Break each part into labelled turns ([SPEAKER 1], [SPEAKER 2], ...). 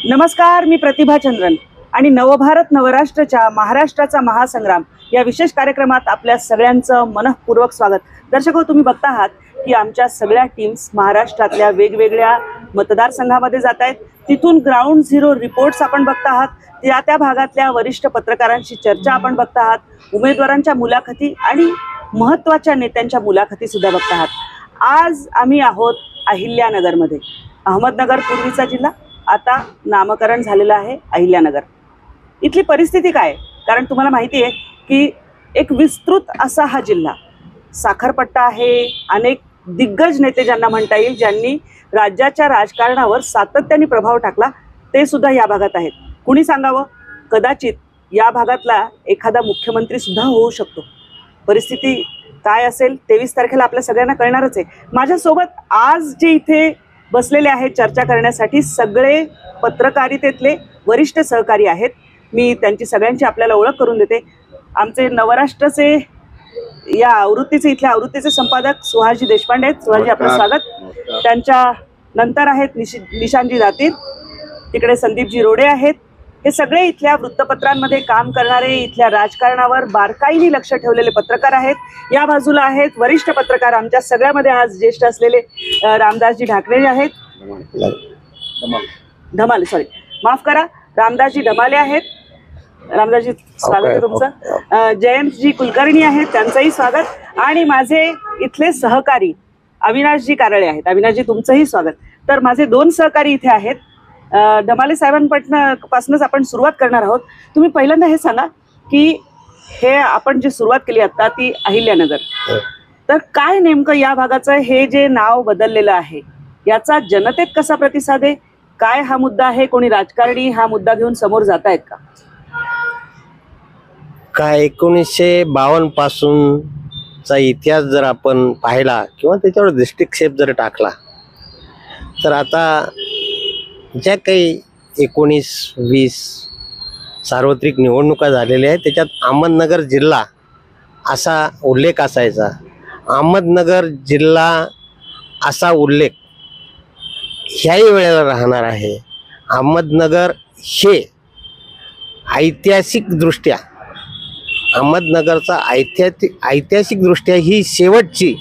[SPEAKER 1] नमस्कार, मी प्रतिभा चंद्रन आणि नवभारत नवराष्ट्रच्या महाराष्ट्राचा महासंग्राम या विशेष कार्यक्रमात आपल्या सगळ्यांचं मनःपूर्वक स्वागत। दर्शको, तुम्ही बघता आहात की आमच्या सगळ्या टीम्स महाराष्ट्रातल्या वेगवेगळ्या मतदारसंघामध्ये जात आहेत। तिथून ग्राउंड झिरो रिपोर्ट्स आपण बघता आहात, त्या भागातल्या वरिष्ठ पत्रकारांशी चर्चा आपण बघता आहात, उमेदवारांच्या मुलाखती आणि महत्त्वाच्या नेत्यांच्या मुलाखती सुद्धा बघता आहात। आज आम्ही आहोत अहिल्यानगरमध्ये। अहमदनगर पूर्वीचा जिल्हा, आता नामकरण झालेलं आहे अहिल्यानगर। इथली परिस्थिती काय? कारण तुम्हाला माहिती आहे की एक विस्तृत असा हा जिल्हा, साखरपट्टा आहे, अनेक दिग्गज नेते ज्यांना म्हणता येईल, ज्यांनी राज्याच्या राजकारणावर सातत्याने प्रभाव टाकला, ते सुद्धा या भागात आहेत। कुणी सांगावं, कदाचित या भागातला एखादा मुख्यमंत्री सुद्धा होऊ शकतो। परिस्थिती काय असेल 23 तारखेला आपल्या सगळ्यांना कळणारच आहे। माझ्यासोबत आज जे इथे बसलेले आहेत चर्चा करण्यासाठी सगळे पत्रकारितेतले वरिष्ठ सहकारी आहेत। मी त्यांची सगळ्यांची आपल्याला ओळख करून देते। आमचे नवराष्ट्राचे या आवृत्तीचे इथल्या आवृत्तीचे संपादक सुहासजी देशपांडे आहेत। सुहासजी, आपलं स्वागत। त्यांच्या नंतर आहेत निशांतजी दातीर, तिकडे संदीपजी रोडे आहेत। हे सगळे इथल्या वृत्तपत्रांमध्ये काम करणारे, इथल्या राजकारणावर बारकाईने लक्ष ठेवलेले पत्रकार आहेत। या बाजूला आहेत वरिष्ठ पत्रकार, आमच्या सगळ्यामध्ये आज ज्येष्ठ असलेले रामदासजी ढाकणे आहेत, धमाले, सॉरी माफ करा, रामदासजी धमाले आहेत। रामदासजी, स्वागत आहे तुमचं। जयंतजी कुलकर्णी आहेत, त्यांचंही स्वागत। आणि माझे इथले सहकारी अविनाशजी कारळे आहेत। अविनाशजी, तुमचंही स्वागत। तर माझे दोन सहकारी इथे आहेत। धमाले साहेबांपासूनच आपण सुरुवात करणार आहोत। तुम्ही पहिल्यांदा हे सांगा की हे आपण जी सुरुवात केली आता ती अहिल्यानगर, तर काय नेमकं या भागाचं हे जे नाव बदललेलं आहे याचा जनतेत कसा प्रतिसाद आहे? काय हा मुद्दा आहे? कोणी राजकारणी हा मुद्दा घेऊन समोर जात आहेत का?
[SPEAKER 2] काय 1952 पासूनचा इतिहास जर आपण पाहिला किंवा त्याच्यावर दृष्टिक्षेप जर टाकला, तर आता ज्या काही 19-20 सार्वत्रिक निवडणुका झालेल्या आहेत त्याच्यात अहमदनगर जिल्हा असा उल्लेख असायचा। अहमदनगर जिल्हा असा उल्लेख ह्याही वेळेला राहणार आहे। अहमदनगर हे ऐतिहासिकदृष्ट्या, अहमदनगरचा ऐतिहासिकदृष्ट्या ही शेवटची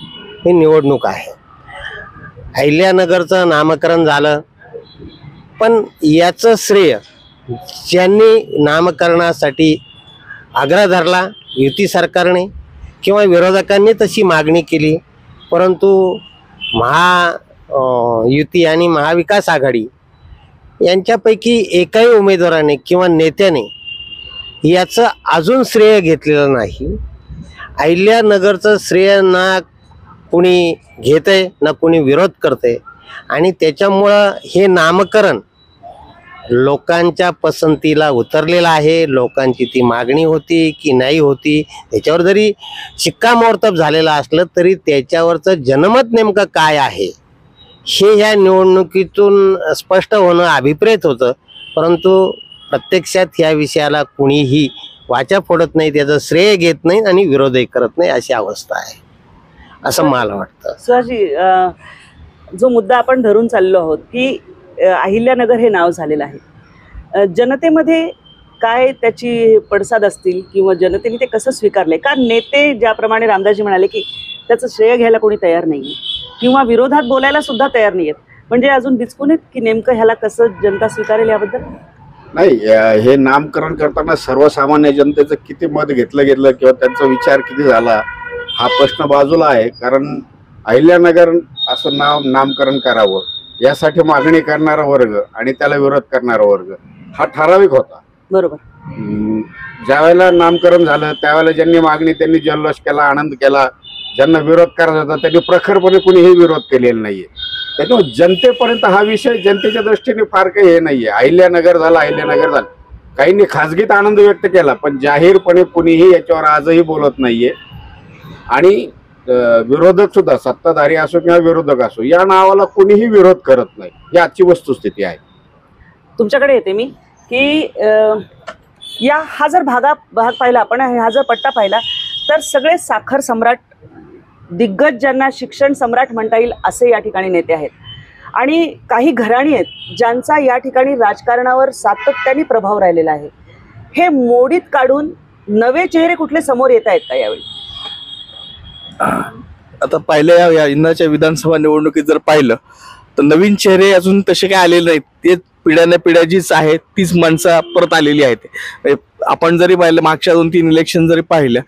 [SPEAKER 2] ही निवडणूक आहे। अहिल्यानगरचं नामकरण झालं, पण याचं श्रेय ज्यांनी नामकरणासाठी आग्रह धरला, युती सरकारने किंवा विरोधकांनी तशी मागणी केली, परंतु महायुती आणि महाविकास आघाडी यांच्यापैकी एकाही उमेदवाराने किंवा नेत्याने याचं अजून श्रेय घेतलेलं नाही। अहिल्यानगरचं श्रेय ना कुणी घेतंय ना कुणी विरोध करते, आणि त्याच्यामुळं हे नामकरण लोकांच्या पसंतीला उतरलेलं आहे। लोकांची ती मागणी होती की नाही होती, त्याच्यावर जरी शिक्कामोर्तब झालेलं असलं तरी त्याच्यावरचं जनमत नेमकं काय आहे हे ह्या निवडणुकीतून स्पष्ट होणं अभिप्रेत होतं, परंतु प्रत्यक्षात ह्या विषयाला कुणीही वाचा फोडत नाही, त्याचं श्रेय घेत नाही आणि विरोधही करत नाही, अशी अवस्था आहे असं मला वाटतं।
[SPEAKER 1] सुहासजी, जो मुद्दा आपण धरून चाललो आहोत की अहिल्यानगर हे नाव झालेलं आहे, जनतेमध्ये काय त्याची पडसाद असतील किंवा जनतेने ते कसं स्वीकारले? का नेते ज्याप्रमाणे रामदासजी म्हणाले की त्याचं श्रेय घ्यायला कोणी तयार नाही किंवा विरोधात बोलायला सुद्धा तयार नाही आहेत, म्हणजे अजून दिसकून आहेत की नेमकं ह्याला कसं जनता स्वीकारेल याबद्दल?
[SPEAKER 3] नाही, हे नामकरण करताना सर्वसामान्य जनतेचं किती मत घेतलं गेलं किंवा त्यांचा विचार किती झाला हा प्रश्न बाजूला आहे। कारण अहिल्यानगर असं नामकरण करावं यासाठी मागणी करणारा वर्ग आणि त्याला विरोध करणारा वर्ग हा ठराविक होता, बरोबर। ज्यावेळेला नामकरण झालं त्यावेळेला ज्यांनी मागणी त्यांनी जल्लोष केला, आनंद केला, ज्यांना विरोध करायचा होता त्यांनी प्रखरपणे कुणीही विरोध केलेला नाहीये। त्याच्यामुळे जनतेपर्यंत हा विषय जनतेच्या दृष्टीने फार काही हे नाहीये। अहिल्यानगर झालं, काहींनी खाजगीत आनंद व्यक्त केला, पण जाहीरपणे कुणीही याच्यावर आजही बोलत नाहीये। आणि विरोधक सुद्धा, सत्ताधारी असो किंवा विरोधक असो, या नावाला कुणीही विरोध करत नाही, ही आजची वस्तुस्थिती आहे।
[SPEAKER 1] तुमच्याकडे येते मी की हा जर भाग पाहिला आपण, हा जर पट्टा पाहिला तर सगळे साखर सम्राट, दिग्गज ज्यांना शिक्षण सम्राट म्हणता येईल असे या ठिकाणी नेते आहेत। आणि काही घराणी आहेत ज्यांचा या ठिकाणी राजकारणावर सातत्याने प्रभाव राहिलेला आहे. हे मोडीत काढून नवे चेहरे कुठले समोर येत आहेत का यावेळी?
[SPEAKER 4] आता पहिल्या या यंदाच्या विधानसभा निवडणुकीत जर पाहिलं तर नवीन चेहरे अजून तसे काय आलेले नाहीत. ते पिढ्याने पिढ्या जीच आहेत तीच माणसं परत आलेली आहेत. आपण जरी पाहिलं मागच्या 2-3 इलेक्शन जरी पाहिलं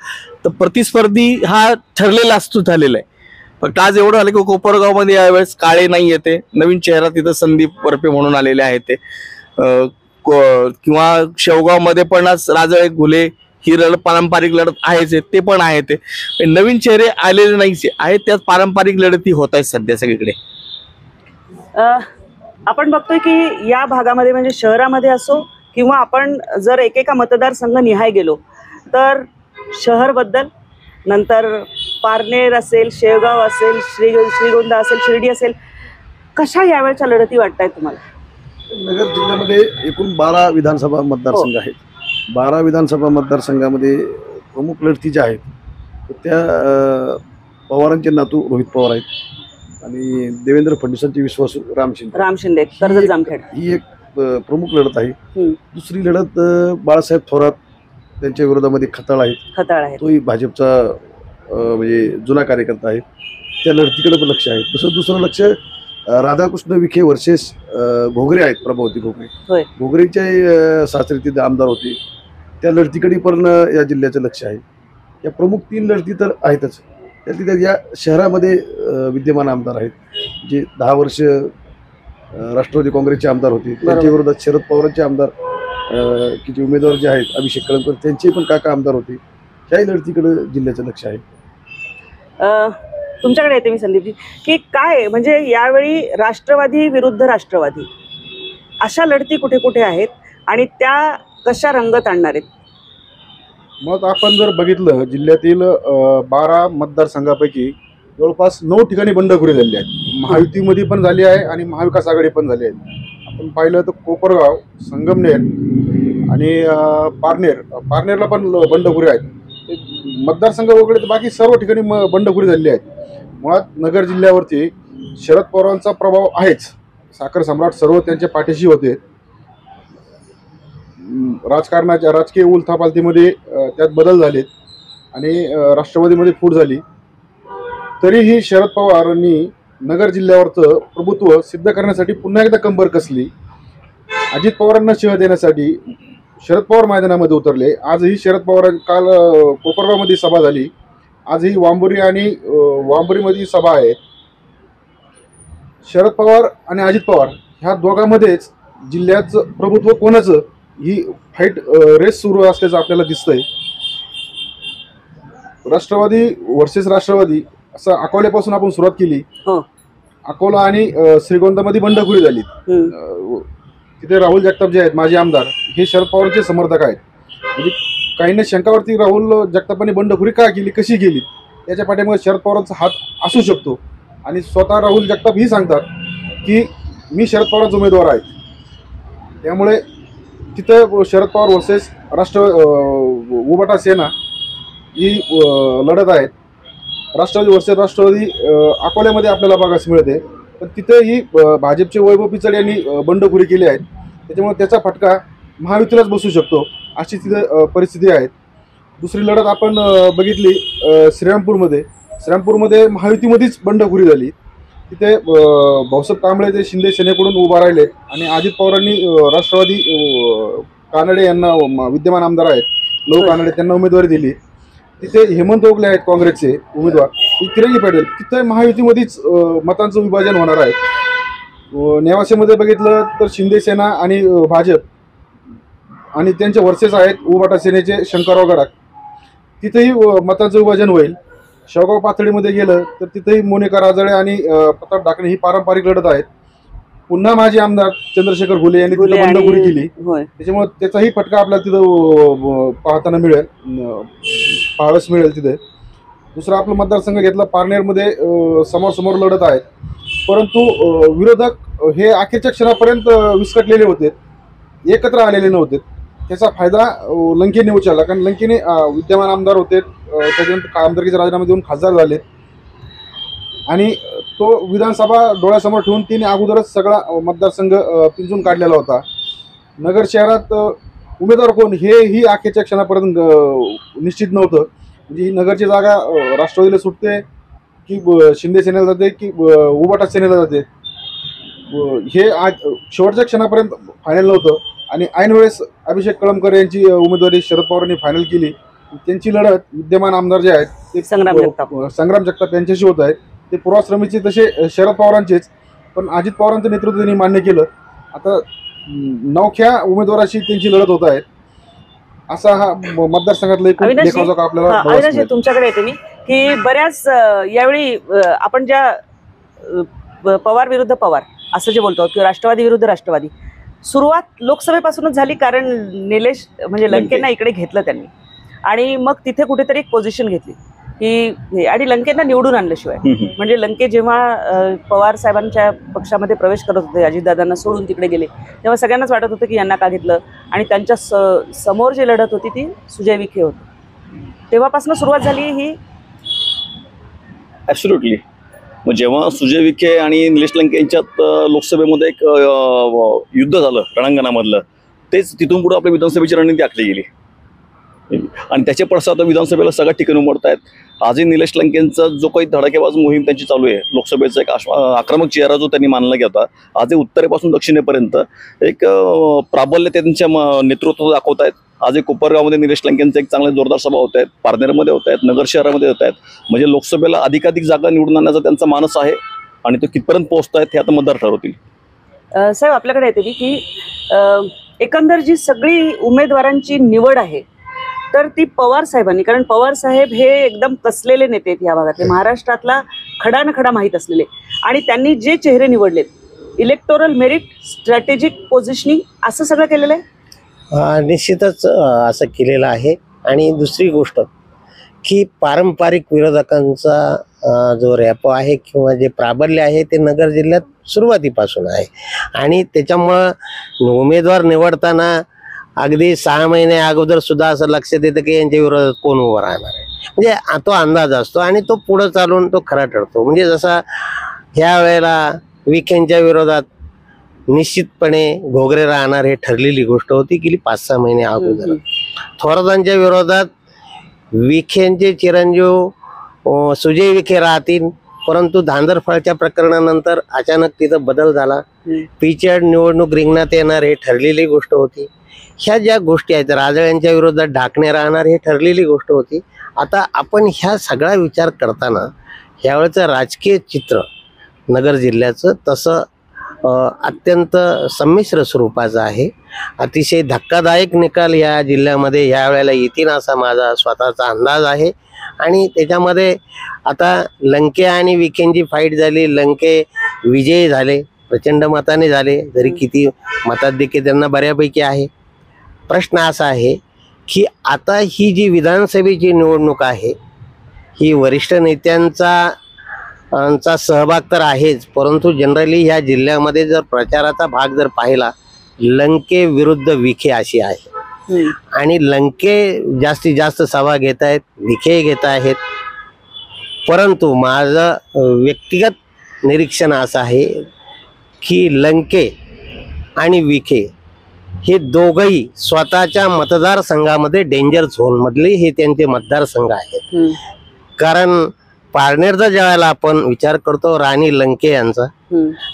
[SPEAKER 4] तर प्रतिस्पर्धी हा ठरलेला असतो झालेला आहे. फक्त आज एवढं झालं की कोपरगावमध्ये यावेळेस काळे नाही येते, नवीन चेहरा तिथं संदीप वरपे म्हणून आलेले आहेत ते, किंवा शेवगावमध्ये पण आज राजळे घुले ही पारंपरिक लढत आहेच आहे, ते पण आहे. ते नवीन चेहरे आलेले नाहीच आहेत, त्यात पारंपरिक लढती होत आहेत सध्या सगळीकडे.
[SPEAKER 1] आपण बघतोय की या भागामध्ये म्हणजे शहरामध्ये असो किंवा आपण जर एकेका मतदारसंघ निहाय गेलो तर शहरबद्दल, नंतर पारनेर असेल, शेवगाव असेल, श्रीगोंदा असेल, शिर्डी असेल, कशा यावेळच्या लढती वाटत आहेत तुम्हाला?
[SPEAKER 5] नगर जिल्ह्यामध्ये एकूण 12 विधानसभा मतदारसंघ आहेत. 12 विधानसभा मतदारसंघामध्ये प्रमुख लढती ज्या आहेत त्या पवारांचे नातू रोहित पवार आहेत आणि देवेंद्र फडणवीसांचे विश्वासू राम शिंदे
[SPEAKER 1] कर्जत जामखेड
[SPEAKER 5] ही एक प्रमुख लढत आहे. दुसरी लढत बाळासाहेब थोरात त्यांच्या विरोधामध्ये खताळ आहेत. तोही भाजपचा म्हणजे जुना कार्यकर्ता आहे. त्या लढतीकडे पण लक्ष आहे. दुसरं लक्ष राधाकृष्ण विखे वर्सेस घोगरे आहेत, प्रभावती घोगरे. घोगरेचे सासरे तिथे आमदार होते. त्या लढतीकडे पण या जिल्ह्याचं लक्ष आहे. या प्रमुख 3 लढती तर आहेतच. त्यातल्या या शहरामध्ये विद्यमान आमदार आहेत जे 10 वर्ष राष्ट्रवादी काँग्रेसचे आमदार होते. त्यांच्या विरोधात शरद पवारांचे आमदार की जे उमेदवार जे आहेत अभिषेक कळमकर त्यांचे पण काका आमदार होते. ह्याही लढतीकडे जिल्ह्याचं लक्ष आहे.
[SPEAKER 1] तुमच्याकडे येते मी संदीपजी, की काय म्हणजे यावेळी राष्ट्रवादी विरुद्ध राष्ट्रवादी अशा लढती कुठे कुठे आहेत आणि त्या कशा रंगत आणणार आहेत?
[SPEAKER 6] मग आपण जर बघितलं जिल्ह्यातील 12 मतदारसंघापैकी जवळपास 9 ठिकाणी बंडखोरी झाली आहे. महायुतीमध्ये पण झाली आहे आणि महाविकास आघाडी पण झाली आहे. आपण पाहिलं तर कोपरगाव, संगमनेर आणि पारनेरला पण बंडखोरी आहेत. मतदारसंघ वगैरे तर बाकी सर्व ठिकाणी बंडखोरी झालेली आहेत. मुळात नगर जिल्ह्यावरती शरद पवारांचा प्रभाव आहेच. साखर सम्राट सर्व त्यांच्या पाठीशी होते. राजकीय उलथापालथीमध्ये त्यात बदल झालेत आणि राष्ट्रवादीमध्ये फूट झाली. तरीही शरद पवारांनी नगर जिल्ह्यावरचं प्रभुत्व सिद्ध करण्यासाठी पुन्हा एकदा कंबर कसली. अजित पवारांना शिव्या देण्यासाठी शरद पवार मैदानामध्ये उतरले. आजही शरद पवार काल कोपरगावमध्ये सभा झाली. आजही वांबोरीमध्ये सभा आहे. शरद पवार आणि अजित पवार ह्या दोघांमध्येच जिल्ह्याचं प्रभुत्व कोणाचं ही फाईट रेस सुरू असल्याचं आपल्याला दिसतंय. राष्ट्रवादी वर्सेस राष्ट्रवादी असं अकोल्यापासून आपण सुरुवात केली. अकोला आणि श्रीगोंदामध्ये बंडखोरी झाली. तिथे राहुल जगताप जे आहेत माजी आमदार हे शरद पवारांचे समर्थक आहेत. म्हणजे काहींना शंकावरती राहुल जगतापांनी बंडखोरी का केली, कशी केली, त्याच्या पाठीमागे शरद पवारांचा हात असू शकतो. आणि स्वतः राहुल जगताप ही सांगतात की मी शरद पवारांचा उमेदवार आहे. त्यामुळे तिथं शरद पवार वर्सेस उबाटा सेना ही लढत आहेत. राष्ट्रवादी वर्सेस राष्ट्रवादी अकोल्यामध्ये आपल्याला बघायला मिळते. पण तिथेही भाजपचे वैभव पिचड यांनी बंडखोरी केली आहे. त्याच्यामुळे त्याचा फटका महायुतीलाच बसू शकतो अशी तिथे परिस्थिती आहे. दुसरी लढत आपण बघितली श्रीरामपूरमध्ये महायुतीमध्येच बंडखोरी झाली. तिथे भाऊसाहेब कांबळे ते शिंदे सेनेकडून उभा राहिले आणि अजित पवारांनी राष्ट्रवादी कानडे यांना विद्यमान आमदार आहेत लव कानडे त्यांना उमेदवारी दिली. तिथे हेमंत ओगले आहेत काँग्रेसचे उमेदवार, किरणजी पटेल. तिथे महायुतीमध्येच मतांचं विभाजन होणार आहे. नेवासेमध्ये बघितलं तर शिंदे सेना आणि भाजप आणि त्यांचे वर्सेस आहेत उबाटा सेनेचे शंकरराव गडाख. तिथेही मतांचं विभाजन होईल. शेवगाव पातळीमध्ये गेलं तर तिथेही मोनिका राजळे आणि प्रताप ढाकणे ही पारंपरिक लढत आहेत. पुन्हा माजी आमदार चंद्रशेखर घुले यांनी तिथे बंडखोरी केली. त्याच्यामुळे त्याचाही फटका आपल्याला तिथं पाहावयास मिळेल तिथे. दुसरा आपला मतदारसंघ घेतला पारनेरमध्ये समोर लढत आहेत. परंतु विरोधक हे अखेरच्या क्षणापर्यंत विस्कटलेले होते, एकत्र आलेले नव्हते. त्याचा फायदा लंकेने उचलला, कारण लंकेने विद्यमान आमदार होते, त्याच्यानंतर आमदारकीचा राजीनामा देऊन खासदार झाले आणि तो विधानसभा डोळ्यासमोर ठेवून तिने अगोदरच सगळा मतदारसंघ पिंजून काढलेला होता. नगर शहरात उमेदवार कोण हेही अखेरच्या क्षणापर्यंत निश्चित नव्हतं. म्हणजे ही नगरची जागा राष्ट्रवादीला सुटते की शिंदे सेनेला जाते की उबाटा सेनेला जाते हे आज शेवटच्या क्षणापर्यंत फायनल नव्हतं. आणि ऐन वेळेस अभिषेक कळमकर यांची उमेदवारी शरद पवारांनी फायनल केली. त्यांची लढत विद्यमान आमदार जे आहेत ते संग्राम जगताप यांच्याशी होत आहेत. ते पूर्वाश्रमीचे तसे शरद पवारांचेच, पण अजित पवारांचं नेतृत्व त्यांनी मान्य केलं. आता नवख्या उमेदवाराशी त्यांची लढत होत आहे. असा हा मतदारसंघातला एक लेखाजोखा आपल्याला.
[SPEAKER 1] तुमच्याकडे येते मी की बऱ्याच यावेळी आपण ज्या पवार विरुद्ध पवार असं जे बोलतो किंवा राष्ट्रवादी विरुद्ध राष्ट्रवादी, सुरुवात लोकसभेपासूनच झाली, कारण निलेश म्हणजे लंकेंना इकडे घेतलं त्यांनी आणि मग तिथे कुठेतरी एक पोझिशन घेतली की आणि लंकेंना निवडून आणल्याशिवाय म्हणजे लंके जेव्हा पवार साहेबांच्या पक्षामध्ये प्रवेश करत होते, अजितदादांना सोडून तिकडे गेले, तेव्हा सगळ्यांनाच वाटत होतं की यांना का घेतलं. आणि त्यांच्या समोर जी लढत होती ती सुजय विखे होती. तेव्हापासून सुरुवात झाली ही.
[SPEAKER 7] ॲब्सोल्युटली. मग जेव्हा सुजय विखे आणि निलेश लंके यांच्यात लोकसभेमध्ये एक युद्ध झालं रणांगणामधलं, तेच तिथून पुढे आपल्या विधानसभेची रणनीती आखली गेली आणि त्याचे पडसाद विधानसभेला सगळ्या ठिकाणी उमटत आहेत. आजही निलेश लंकेंचा जो काही धडाकेबाज मोहीम त्यांची चालू आहे, लोकसभेचा एक आक्रमक चेहरा जो त्यांनी मानला गेला, आजही उत्तरेपासून दक्षिणेपर्यंत एक प्राबल्य त्यांच्या नेतृत्वात दाखवत आहेत. आज एक कोपरगावमध्ये निलेश लंकेंचा एक चांगले जोरदार सभा होत आहेत, पारनेरमध्ये होत आहेत, नगर शहरामध्ये होत आहेत. म्हणजे लोकसभेला अधिकाधिक जागा निवडून आणण्याचा त्यांचा मानस आहे आणि तो कितपर्यंत पोहोचत आहेत हे आता मतदार ठरवतील.
[SPEAKER 1] साहेब आपल्याकडे येते की एकंदर जी सगळी उमेदवारांची निवड आहे तर ती पवार साहेबांनी, कारण पवार साहेब हे एकदम कसलेले नेते आहेत या भागातले, महाराष्ट्रातला खडा न खडा माहीत असलेले, आणि त्यांनी जे चेहरे निवडलेत इलेक्टोरल मेरिट, स्ट्रॅटेजिक पोझिशनिंग असं सगळं केलेलं आहे.
[SPEAKER 2] निश्चितच असं केलेलं आहे. आणि दुसरी गोष्ट की पारंपरिक विरोधकांचा जो रॅपो आहे किंवा जे प्राबल्य आहे ते नगर जिल्ह्यात सुरुवातीपासून आहे. आणि त्याच्यामुळं उमेदवार निवडताना अगदी 6 महिने अगोदर सुद्धा असं लक्षात येतं की यांच्या विरोधात कोण उभं राहणार आहे. म्हणजे तो अंदाज असतो आणि तो पुढं चालून तो खरा ठरतो. म्हणजे जसा ह्या वेळेला विखेंच्या विरोधात निश्चितपणे घोगरे राहणार हे ठरलेली गोष्ट होती गेली 5-6 महिने अगोदर. थोरातांच्या विरोधात विखेंचे चिरंजीव सुजय विखे राहतील, परंतु धांदरफळच्या प्रकरणानंतर अचानक तिथं बदल झाला. पिछेड निवडणूक रिंगणात येणार हे ठरलेली गोष्ट होती. ह्या ज्या गोष्टी आहेत, राजळ्यांच्या विरोधात ढाकणे राहणार हे ठरलेली गोष्ट होती. आता आपण ह्या सगळा विचार करताना ह्यावेळेचं राजकीय चित्र नगर जिल्ह्याचं तसं अत्यंत संमिश्र स्वरूपाचं आहे. अतिशय धक्कादायक निकाल या जिल्ह्यामध्ये ह्या वेळेला येतील असा माझा स्वतःचा अंदाज आहे. आणि त्याच्यामध्ये आता लंके आणि विखेंची फाईट झाली, लंके विजयी झाले, प्रचंड मताने झाले, जरी किती मताधिक्य त्यांना बऱ्यापैकी आहे. प्रश्न असा आहे की आता ही जी विधानसभेची निवडणूक आहे ही वरिष्ठ नेत्यांचा सहभाग तर आहेच, परंतु जनरली ह्या जिल्ह्यामध्ये जर प्रचाराचा भाग जर पाहिला लंके विरुद्ध विखे अशी आहे. आणि लंके जास्तीत जास्त सभा घेत आहेत, विखे घेत आहेत. परंतु माझं व्यक्तिगत निरीक्षण असं आहे की लंके आणि विखे हे दोघंही स्वतःच्या मतदारसंघामध्ये डेंजर झोन मधले हे त्यांचे मतदारसंघ आहेत. कारण पारनेरचा ज्यावेळेला आपण विचार करतो राणी लंके यांचा,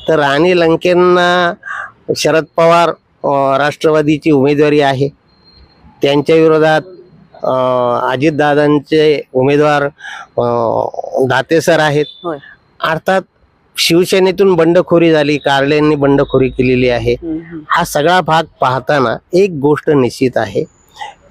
[SPEAKER 2] तर राणी लंकेंना शरद पवार राष्ट्रवादीची उमेदवारी आहे. त्यांच्या विरोधात अजितदादांचे उमेदवार दातेसर आहेत. अर्थात शिवसेनेतून बंडखोरी झाली, कारलेंनी बंडखोरी केलेली आहे. हा सगळा भाग पाहताना एक गोष्ट निश्चित आहे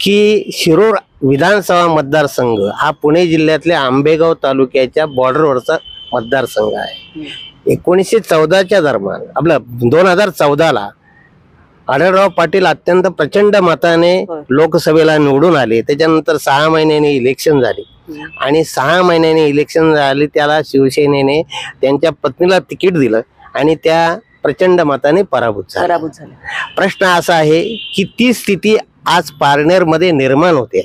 [SPEAKER 2] की शिरूर विधानसभा मतदारसंघ हा पुणे जिल्ह्यातल्या आंबेगाव तालुक्याच्या बॉर्डरवरचा मतदारसंघ आहे. 1914च्या दरम्यान आपलं 2014ला आढळराव पाटील अत्यंत प्रचंड मताने लोकसभेला निवडून आले. त्याच्यानंतर 6 महिन्यांनी इलेक्शन झाली आणि 6 महिन्यांनी इलेक्शन झाले त्याला शिवसेनेने त्यांच्या पत्नीला तिकीट दिलं आणि त्या प्रचंड मताने पराभूत झाल्या. प्रश्न असा आहे की ती स्थिती आज पारनेरमध्ये निर्माण होते.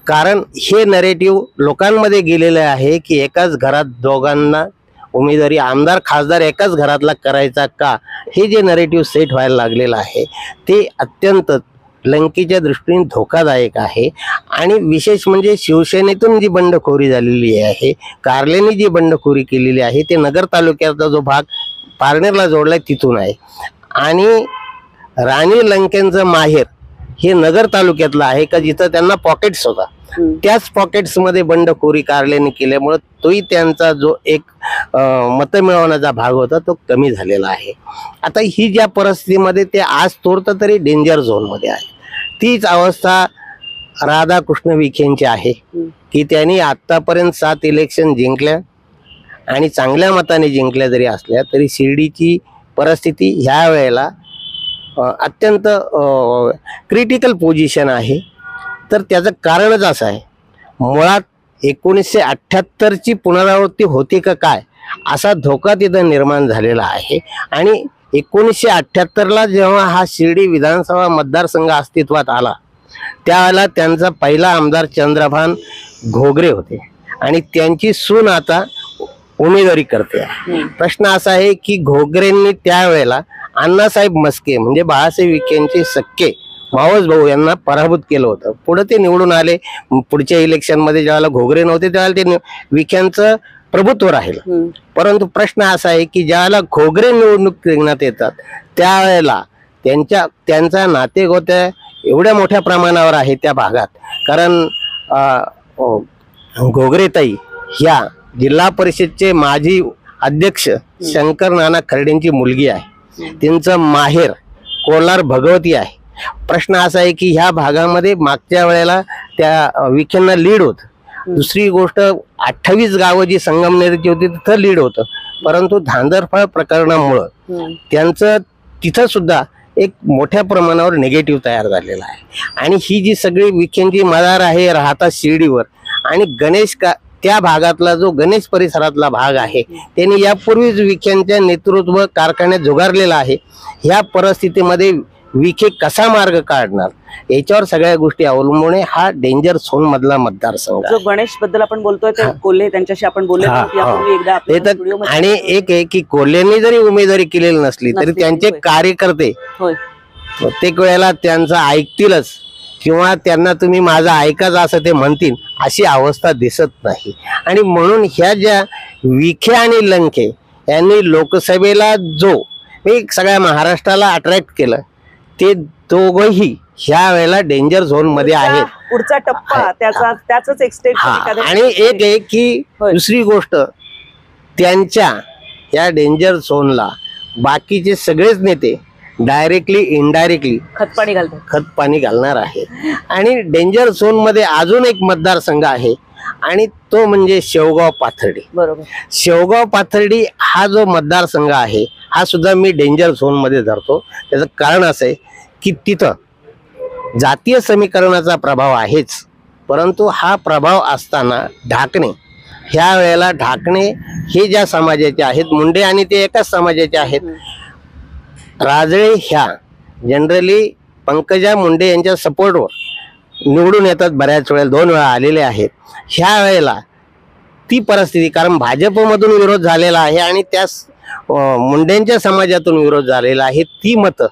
[SPEAKER 2] कारण हे नरेटिव्ह लोकांमध्ये गेलेलं आहे की एकाच घरात दोघांना उमेदवारी आमदार खासदार एकाच घरातला करायचा का, हे जे नरेटिव्ह सेट व्हायला लागलेलं आहे ते अत्यंत लंकेच्या दृष्टीने धोकादायक आहे. आणि विशेष म्हणजे शिवसेनेतून जी बंडखोरी झालेली आहे, कार्लेने जी बंडखोरी केलेली आहे, ते नगर तालुक्याचा जो भाग पारनेरला जोडलाय तिथून आहे. आणि राणी लंकेंचं माहेर हे नगर तालुक्यातलं आहे का जिथं त्यांना पॉकेट्स होता, त्याच पॉकेट्समध्ये बंडखोरी कार्लेने केल्यामुळे तोही त्यांचा जो एक मत मिळवण्याचा भाग होता तो कमी झालेला आहे. आता ही ज्या परिस्थितीमध्ये ते आज तोडतं तरी डेंजर झोनमध्ये आहे. तीच अवस्था राधाकृष्ण विखेंची आहे की त्यांनी आतापर्यंत 7 इलेक्शन जिंकल्या आणि चांगल्या मताने जिंकल्या जरी असल्या तरी शिर्डीची परिस्थिती ह्या वेळेला अत्यंत क्रिटिकल पोझिशन आहे. तर त्याचं कारणच असं आहे, मुळात 1978ची पुनरावृत्ती होती का काय असा धोका तिथं निर्माण झालेला आहे. आणि 1978ला जेव्हा हा शिर्डी विधानसभा मतदारसंघ अस्तित्वात आला त्यावेळेला त्यांचा पहिला आमदार चंद्रभान घोगरे होते आणि त्यांची सून आता उमेदवारी करते. प्रश्न असा आहे की घोगरेंनी त्यावेळेला अण्णासाहेब मस्के म्हणजे बाळासाहेब विखेंचे सख्खे मावस भाऊ यांना पराभूत केलं होतं. पुढे ते निवडून आले. पुढच्या इलेक्शन मध्ये ज्यावेळेला घोगरे नव्हते त्यावेळेला ते विखेंचं प्रभुत्व राहिलं. परंतु प्रश्न असा आहे की ज्यावेळेला घोगरे निवडणूक रिंगणात येतात त्यावेळेला त्यांचा नातेगोत्या एवढ्या मोठ्या प्रमाणावर आहे त्या भागात. कारण घोगरेताई ह्या जिल्हा परिषदचे माजी अध्यक्ष शंकर नाना खर्डेंची मुलगी आहे. त्यांचं माहेर कोलार भगवती आहे. प्रश्न असा आहे की ह्या भागामध्ये मागच्या वेळेला त्या विखेंना लीड होत. दुसरी गोष्ट 28 गावं जी संगमनेरची होती तिथं लीड होतं. परंतु धांदरफळ प्रकरणामुळं त्यांचं तिथं सुद्धा एक मोठ्या प्रमाणावर निगेटिव्ह तयार झालेला आहे. आणि ही जी सगळी विखेंची मदार आहे राहतात शिर्डीवर आणि गणेश त्या भागातला जो गणेश परिसरातला भाग आहे त्यांनी यापूर्वीच विखेंच्या नेतृत्व कारखान्यात झुगारलेला आहे. ह्या परिस्थितीमध्ये विखे कसा मार्ग काढणार याच्यावर सगळ्या गोष्टी अवलंबून हा डेंजर झोन मधला मतदारसंघ.
[SPEAKER 1] जो गणेश बद्दल आपण बोलतोय ते कोल्हे त्यांच्याशी आपण बोलले
[SPEAKER 2] आणि एक आहे की कोल्हेंनी जरी उमेदवारी केलेली नसली तरी त्यांचे कार्यकर्ते प्रत्येक वेळेला त्यांचं ऐकतीलच किंवा त्यांना तुम्ही माझं ऐकाच असं ते म्हणतील अशी अवस्था दिसत नाही. आणि म्हणून ह्या ज्या विखे आणि लंके यांनी लोकसभेला जो सगळ्या महाराष्ट्राला अट्रॅक्ट केलं ते दोघंही ह्या वेळेला डेंजर झोन मध्ये आहेत.
[SPEAKER 1] पुढचा टप्पा त्याच एक्सटेंड.
[SPEAKER 2] आणि एक आहे की दुसरी गोष्ट त्यांच्या या डेंजर झोनला बाकीचे सगळेच नेते डायरेक्टली इनडायरेक्टली खतपाणी घालणार आहे. आणि डेंजर झोन मध्ये अजून एक मतदारसंघ आहे आणि तो म्हणजे शेवगाव पाथर्डी.
[SPEAKER 1] बरोबर.
[SPEAKER 2] शेवगाव पाथर्डी हा जो मतदारसंघ आहे हा सुद्धा मी डेंजर झोन मध्ये धरतो. त्याचं कारण असं आहे की तिथं जातीय समीकरणाचा प्रभाव आहेच, परंतु हा प्रभाव असताना ढाकणे ह्या वेळेला ढाकणे हे ज्या समाजाचे आहेत मुंडे आणि ते एकाच समाजाचे आहेत. राजळे ह्या जनरली पंकजा मुंडे यांच्या सपोर्टवर निवडून येतात. बऱ्याच वेळेला 2 वेळा आलेले आहेत. ह्या वेळेला ती परिस्थिती कारण भाजपमधून विरोध झालेला आहे आणि त्या मुंडेंच्या समाजातून विरोध झालेला आहे. ती मतं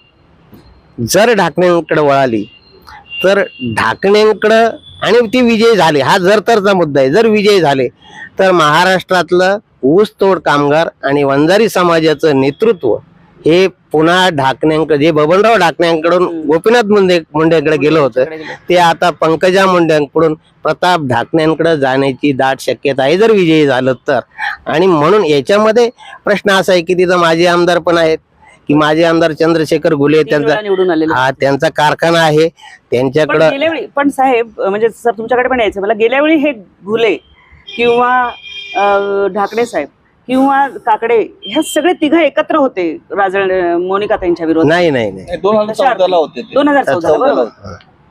[SPEAKER 2] जर ढाकण्यांकडे वळाली तर ढाकण्यांकडं आणि ती विजयी झाले हा जर तरचा मुद्दा आहे. जर विजयी झाले तर महाराष्ट्रातलं ऊसतोड कामगार आणि वंजारी समाजाचं नेतृत्व हे पुन्हा ढाकण्यांकडे जे बबनराव ढाकण्यांकडून गोपीनाथ मुंडेंकडे गेलं होतं ते आता पंकजा मुंडेंकडून प्रताप ढाकण्यांकडे जाण्याची दाट शक्यता आहे जर विजयी झालं तर. आणि म्हणून याच्यामध्ये प्रश्न असा आहे की तिथं माजी आमदार पण आहेत की माजी आमदार चंद्रशेखर घुले त्यांचा कारखाना आहे त्यांच्याकडे.
[SPEAKER 1] पण साहेब म्हणजे सर तुमच्याकडे पण यायचं मला गेल्या वेळी हे घुले किंवा ढाकणे साहेब किंवा काकडे ह्या सगळे तिघं एकत्र होते मोनिका त्यांच्या विरोधात.
[SPEAKER 2] नाही
[SPEAKER 4] 2014 होते
[SPEAKER 1] 2014 बरोबर.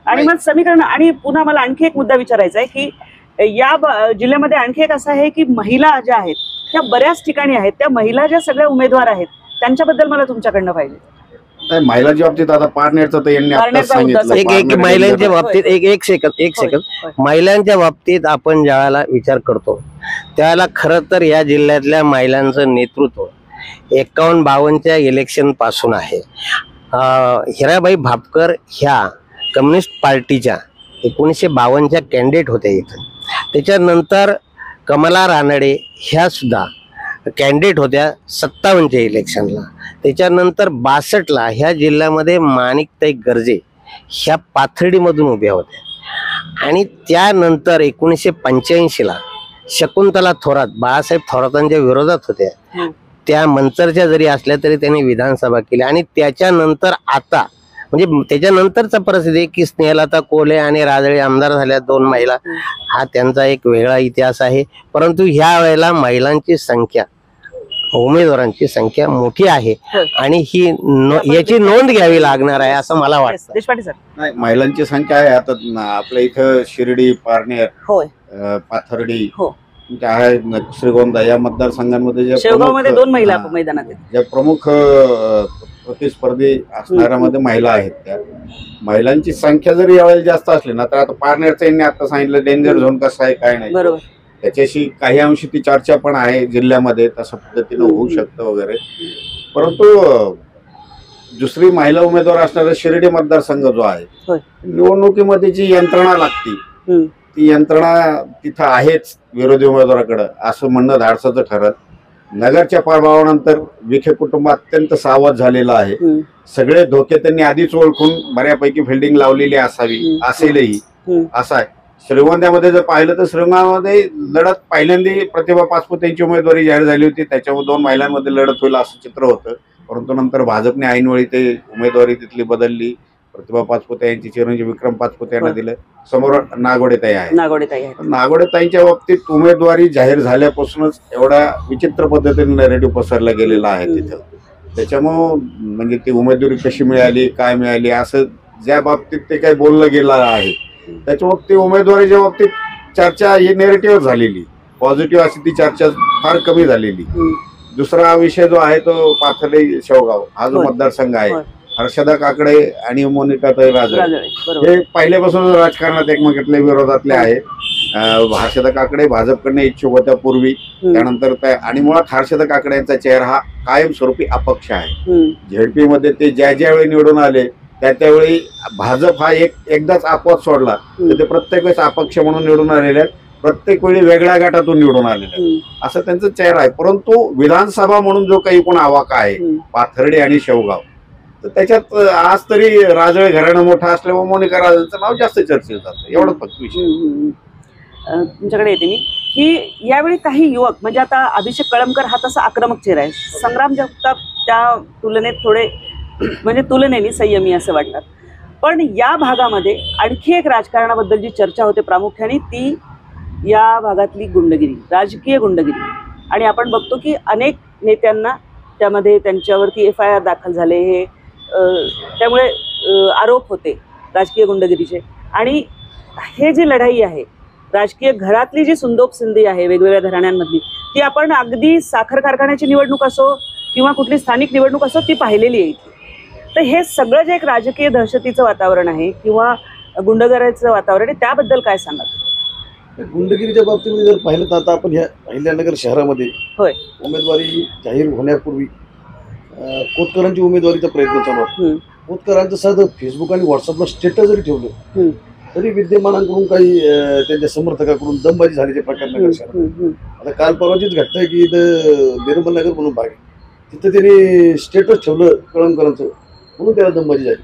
[SPEAKER 1] आणि मग समीकरण आणि पुन्हा मला आणखी एक मुद्दा विचारायचा आहे की या जिल्ह्यामध्ये आणखी एक असं आहे की महिला ज्या आहेत त्या बऱ्याच ठिकाणी आहेत. त्या महिला ज्या सगळ्या उमेदवार आहेत त्यांच्याबद्दल मला तुमच्याकडनं पाहिजे.
[SPEAKER 3] नाही, महिलांच्या बाबतीत आता पारनेरचं तर यांनी आताच
[SPEAKER 1] पारनेरचा
[SPEAKER 3] सांगितलं.
[SPEAKER 1] मुद्दा
[SPEAKER 2] एक
[SPEAKER 3] पारनेर
[SPEAKER 2] महिलांच्या
[SPEAKER 3] जिल्ह्यात-
[SPEAKER 2] बाबतीत एक सेकंद
[SPEAKER 1] होय.
[SPEAKER 2] महिलांच्या बाबतीत आपण ज्यावेळेला विचार करतो त्यावेळेला खरं तर या जिल्ह्यातल्या महिलांचं नेतृत्व 51-52च्या इलेक्शन पासून आहे. हिराबाई भापकर ह्या कम्युनिस्ट पार्टीच्या 1952च्या कॅन्डिडेट होत्या इथं. त्याच्यानंतर कमला रानडे ह्या सुद्धा कॅन्डिडेट होत्या 57च्या इलेक्शनला. त्याच्यानंतर 62ला ह्या जिल्ह्यामध्ये माणिकताई गर्जे ह्या पाथर्डीमधून उभ्या होत्या. आणि त्यानंतर 1985ला शकुंतला थोरात बाळासाहेब थोरातांच्या विरोधात होत्या. त्या मंचरच्या जरी असल्या तरी त्यांनी विधानसभा केली. आणि त्याच्यानंतर आता म्हणजे त्याच्यानंतरचा परिस्थिती की स्नेहलता कोल्हे आणि राजळे आमदार झाल्या 2 महिला, हा त्यांचा एक वेगळा इतिहास आहे. परंतु ह्या वेळेला महिलांची संख्या, उमेदवारांची संख्या मोठी आहे आणि ही याची नोंद घ्यावी लागणार आहे असं मला वाटतं.
[SPEAKER 1] देशपांडे सर.
[SPEAKER 3] नाही, महिलांची संख्या आहे आता आपल्या इथं शिर्डी, पारनेर,
[SPEAKER 1] होय,
[SPEAKER 3] पाथर्डी
[SPEAKER 1] हो,
[SPEAKER 3] आहे, श्रीगोंदा या मतदारसंघांमध्ये ज्या
[SPEAKER 1] शेवगावमध्ये
[SPEAKER 3] प्रमुख-
[SPEAKER 1] 2 महिला
[SPEAKER 3] हा,
[SPEAKER 1] मैदानात आहेत.
[SPEAKER 3] ज्या प्रमुख प्रतिस्पर्धी असणाऱ्यामध्ये महिला आहेत. त्या महिलांची संख्या जरी यावेळेला जास्त असली ना तर आता पारनेरचं यांनी आता सांगितलं डेंजर झोन कसं आहे काय नाही,
[SPEAKER 1] बरोबर.
[SPEAKER 3] त्याच्याशी काही अंशी ती चर्चा पण आहे जिल्ह्यामध्ये, तशा पद्धतीनं होऊ शकतं वगैरे. परंतु दुसरी महिला उमेदवार असणारा शिर्डी मतदारसंघ जो आहे,
[SPEAKER 1] होय.
[SPEAKER 3] निवडणुकीमध्ये जी यंत्रणा लागती ती यंत्रणा तिथं आहेच विरोधी उमेदवाराकडे असं म्हणणं धाडसाचं ठरत. नगरच्या पराभवानंतर विखे कुटुंब अत्यंत सावध झालेलं आहे. सगळे धोके त्यांनी आधीच ओळखून बऱ्यापैकी फिल्डिंग लावलेली असावी, असेलही असं आहे. श्रीगोंद्यामध्ये जर पाहिलं तर श्रीगोंद्यामध्ये लढत पहिल्यांदा प्रतिभा पाचपुते यांची उमेदवारी जाहीर झाली होती. त्याच्यावर 2 महिलांमध्ये लढत होईल असं चित्र होतं. परंतु नंतर भाजपने ऐनवेळी ते उमेदवारी तिथली बदलली. प्रतिभा पाचपुते यांची चिरंजीव विक्रम पाचपुते यांना दिलं. समोर नागोडेताई आहे. नागोडेताईंच्या बाबतीत उमेदवारी जाहीर झाल्यापासूनच एवढा विचित्र पद्धतीने नॅरेटिव्ह पसरला गेलेला आहे तिथं. त्याच्यामुळं म्हणजे ती उमेदवारी कशी मिळाली, काय मिळाली असं ज्या बाबतीत ते काही बोललं गेलं आहे त्याच्यामुळे ती उमेदवारीच्या बाबतीत चर्चा ही नेरेटिव्ह झालेली, पॉझिटिव्ह अशी ती चर्चा फार कमी झालेली. दुसरा विषय जो आहे तो पाथर्डी शेवगाव हा जो मतदारसंघ आहे, हर्षदा काकडे आणि मोनिकाताई राजळे हे पहिल्यापासून राजकारणात एकमेकातल्या विरोधातले आहे. हर्षदा काकडे भाजपकडनं इच्छुक होत्या पूर्वी, त्यानंतर आणि मुळात हर्षदा काकडे यांचा चेहरा हा कायमस्वरूपी अपक्ष आहे. झेडपी मध्ये ते ज्या वेळी निवडून आले त्यावेळी भाजप हा एकदाच अपवाद सोडला तर ते प्रत्येक वेळेस अपक्ष म्हणून निवडून आलेले आहेत. प्रत्येक वेळी वेगळ्या गटातून निवडून आलेले आहेत असं त्यांचा चेहरा आहे. परंतु विधानसभा म्हणून जो काही कोण आवाका आहे पाथर्डी आणि शेवगाव, तर त्याच्यात आज तरी राजळे घराणं मोठं असल्यामुळे मोनिका राजळेंचं नाव जास्त चर्चेत जातं. एवढंच फक्त विषय.
[SPEAKER 1] तुमच्याकडे येते मी की यावेळी काही युवक म्हणजे आता अभिषेक कळमकर हा तसा आक्रमक चेहरा आहे, संग्राम जगताप त्या तुलनेत थोडे म्हणजे तुलनेने संयमी असं वाटतात. पण या भागामध्ये आणखी एक राजकारणाबद्दल जी चर्चा होते प्रामुख्याने ती या भागातली गुंडगिरी, राजकीय गुंडगिरी. आणि आपण बघतो की अनेक नेत्यांना त्यामध्ये त्यांच्यावरती FIR दाखल झाले, हे त्यामुळे आरोप होते राजकीय गुंडगिरीचे. आणि हे जी लढाई आहे राजकीय घरातली जी सुंदोप सिंधी आहे वेगवेगळ्या घराण्यांमधली, ती आपण अगदी साखर कारखान्याची निवडणूक असो किंवा कुठली स्थानिक निवडणूक असो ती पाहिलेली आहे. तर हे सगळं जे एक राजकीय दहशतीचं वातावरण आहे किंवा गुंडगिरीचं वातावरण आहे त्याबद्दल काय सांगा?
[SPEAKER 5] गुंडगिरीच्या बाबतीमध्ये जर पाहिलं तर आता आपण ह्या अहिल्यानगर शहरामध्ये
[SPEAKER 1] होय
[SPEAKER 5] उमेदवारी जाहीर होण्यापूर्वी खोतकरांची उमेदवारीचा प्रयत्न चालू आहे. खोतकरांचं साधं फेसबुक आणि व्हॉट्सअपला स्टेटस जरी ठेवलं तरी विद्यमानांकडून काही त्यांच्या समर्थकाकडून दमबाजी झाल्याचे प्रकार नगर शहरात. आता काल परवाचीच घटना आहे की इथं निर्मल नगर म्हणून भाग आहे, तिथं त्यांनी स्टेटस ठेवलं कळमकरांचं म्हणून त्याला दमबाजी झाली.